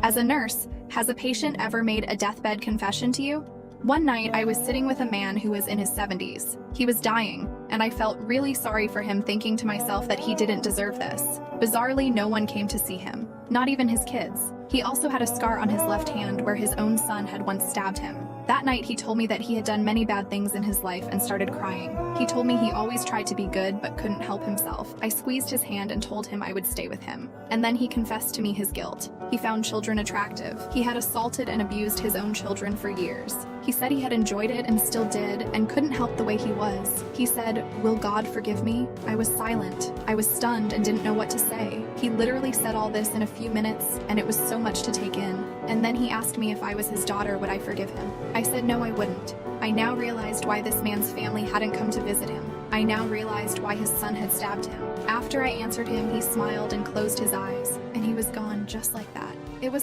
As a nurse, has a patient ever made a deathbed confession to you? One night, I was sitting with a man who was in his 70s. He was dying, and I felt really sorry for him, thinking to myself that he didn't deserve this. Bizarrely, no one came to see him, not even his kids. He also had a scar on his left hand where his own son had once stabbed him. That night, he told me that he had done many bad things in his life and started crying. He told me he always tried to be good but couldn't help himself. I squeezed his hand and told him I would stay with him. And then he confessed to me his guilt. He found children attractive. He had assaulted and abused his own children for years. He said he had enjoyed it and still did, and couldn't help the way he was. He said, "Will God forgive me?" I was silent. I was stunned and didn't know what to say. He literally said all this in a few minutes, and it was so much to take in. And then he asked me if I was his daughter, would I forgive him? I said no, I wouldn't. I now realized why this man's family hadn't come to visit him. I now realized why his son had stabbed him. After I answered him, he smiled and closed his eyes, and he was gone just like that. It was